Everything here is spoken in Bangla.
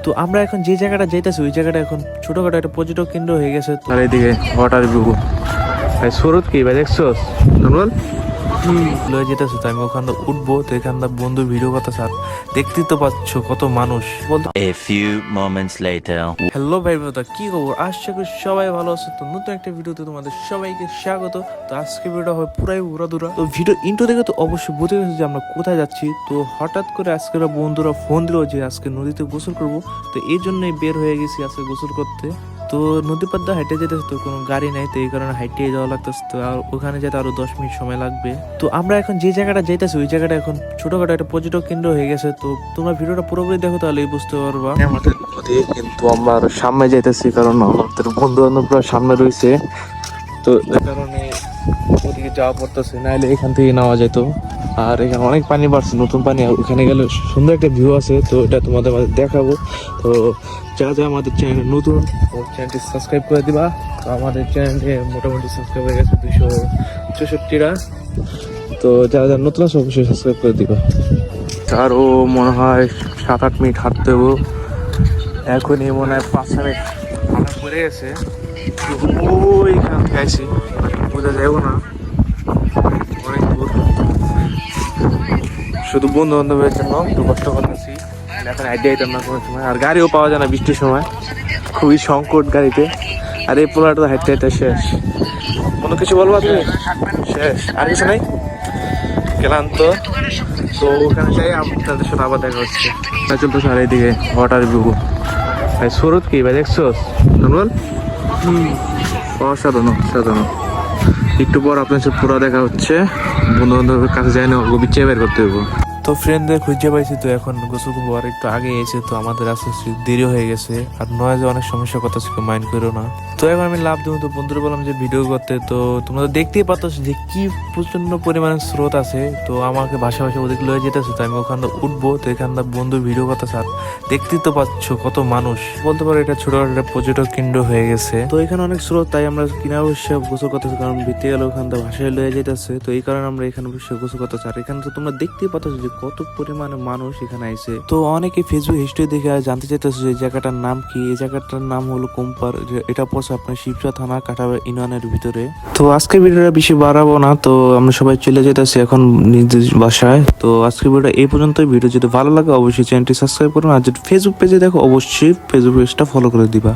তো আমরা এখন যে জায়গাটা যাইতেছি ওই জায়গাটা এখন ছোটখাটো একটা পর্যটক কেন্দ্র হয়ে গেছে। আর এইদিকে ওয়াটার ভিউ ভাই সুরত কি ভাই দেখছোস নর্মাল লয়ে যেতেছো, তো আমি ওখানে উঠবো, তো এখানটা বন্ধু ভিডিও কথা স্যার দেখতেই তো পাচ্ছ কত মানুষ বলতো। A few moments later. Hello ভাই বোতা, কি খবর? আশা করি সবাই ভালো আছে। তো নতুন একটা ভিডিওতে তোমাদের সবাইকে স্বাগত। তো আজকে ভিডিওটা হয় পুরাই উড়াদুরা। তো ভিডিও ইন্ট্রো দেখে তো অবশ্যই বুঝে গেছে যে আমরা কোথায় যাচ্ছি। তো হঠাৎ করে আজকে বন্ধুরা ফোন দিল যে আজকে নদীতে গোসল করব, তো এই জন্যই বের হয়ে গেছি আজকে গোসল করতে। তো নদী পাদ্দা হাইটে যেতেছে, তো কোনো গাড়ি নাই, তো এই কারণে হাইটে যাওয়া লাগতেছে। তো আর ওখানে যেতে আরো 10 মিনিট সময় লাগবে। তো আমরা এখন যে জায়গাটা যাইতেছি ওই জায়গাটা এখন ছোটখাটো একটা পর্যটক কেন্দ্র হয়ে গেছে। তো তোমরা ভিডিওটা পুরোপুরি দেখো তাহলেই বুঝতে পারবা। আমাদের নদী কিন্তু আমরা আরো সামনে যাইতেছি, কারণ আমাদের বন্ধু বান্ধবরা সামনে রয়েছে, তো এই কারণে ওদিকে যাওয়া পড়তেছে, নাহলে এখান থেকে নেওয়া যেত। আর এখানে অনেক পানি বাড়ছে, নতুন পানি, আর ওখানে গেলে সুন্দর একটা ভিউ আছে, তো এটা তোমাদের মাঝে দেখাবো। তো যা যা আমাদের চ্যানেল নতুন, চ্যানেলটি সাবস্ক্রাইব করে দিবা। তো আমাদের চ্যানেলে মোটামুটি সাবস্ক্রাইব হয়ে গেছে 264টা। তো যারা যারা নতুন আছে অবশ্যই সাবস্ক্রাইব করে দিবা। আরও মনে হয় 7-8 মিনিট হাঁটতে হবো। এখনই মনে হয় 5 মিনিট হাঁটা পড়ে গেছে। ওইখান থেকে আইসি, বোঝা যাবো না, অনেক দূর। শুধু বন্ধু বান্ধবের জন্য একটু কষ্ট করতেছি, এখন আইডিয়া দিতাম না কোনো সময়। আর গাড়িও পাওয়া যায় না বৃষ্টির সময়, খুবই সংকট গাড়িতে। আর এই পোলাটা তো হাইটে হাইটে শেষ। কোনো কিছু বলবো তুমি? শেষ, আর কিছু নেই, ক্লান্ত। তো ওখানে যাই আপনাদের সাথে আবার দেখা হচ্ছে। চলতেছে আর এইদিকে ওয়াটার ভিউ ভাই সুরত কি ভাই দেখছোস নর্মাল অসাধারণ অসাধারণ। একটু পর আপনার সাথে পুরো দেখা হচ্ছে। বন্ধু বান্ধবের কাছে যাই না, ওকে বিচ্ছে বের করতে হবে। তো ফ্রেন্ডদের খুঁজে পাইছি, তো এখন গোসল করবো। আর একটু আগে এসে তো আমাদের আস্তে আস্তে দেরি হয়ে গেছে, আর নয়েজে অনেক সমস্যার কথা ছিল, মাইন্ড করো না। তো এখন আমি লাভ দেবো, তো বন্ধুরা বললাম যে ভিডিও করতে। তো তোমরা তো দেখতেই পাচ্ছ যে কি প্রচন্ড পরিমাণে স্রোত আছে। তো আমাকে ভাষা ওদিকে লয়ে যেতেছে, তো আমি ওখানে উঠবো, তো এখানটা বন্ধু ভিডিও কথা স্যার দেখতেই তো পাচ্ছ কত মানুষ বলতে পারো। এটা ছোটখাটো একটা পর্যটক কেন্দ্র হয়ে গেছে। তো এখানে অনেক স্রোত, তাই আমরা কিনা বসে গোসল করতেছি, কারণ ভিতরে গেলে ওখান থেকে ভাষায় লয়ে যেতেছে। তো এই কারণে আমরা এখানে বসে গোসল করতেছি। আর এখানে তো তোমরা দেখতেই পাচ্ছ যে কত পরিমাণে মানুষ এখানে আইছে। তো অনেকে ফেসবুক হিস্ট্রি দেখে জানতে চাইতেছে যে এই জায়গাটার নাম কি। এই জায়গাটার নাম হলো কোম্পার, এটা পড়ছে আপনার শিবচা থানা কাটাবা ইউনিয়নের ভিতরে। তো আজকে ভিডিওটা বেশি বাড়াবো না, তো আমরা সবাই চলে যেতেছি এখন নিজ বাসায়। তো আজকে ভিডিওটা এই পর্যন্ত। ভিডিও যদি ভালো লাগে অবশ্যই চ্যানেলটি সাবস্ক্রাইব করুন, আর যদি ফেসবুক পেজে দেখো অবশ্যই ফেসবুক পেজটা ফলো করে দিবা।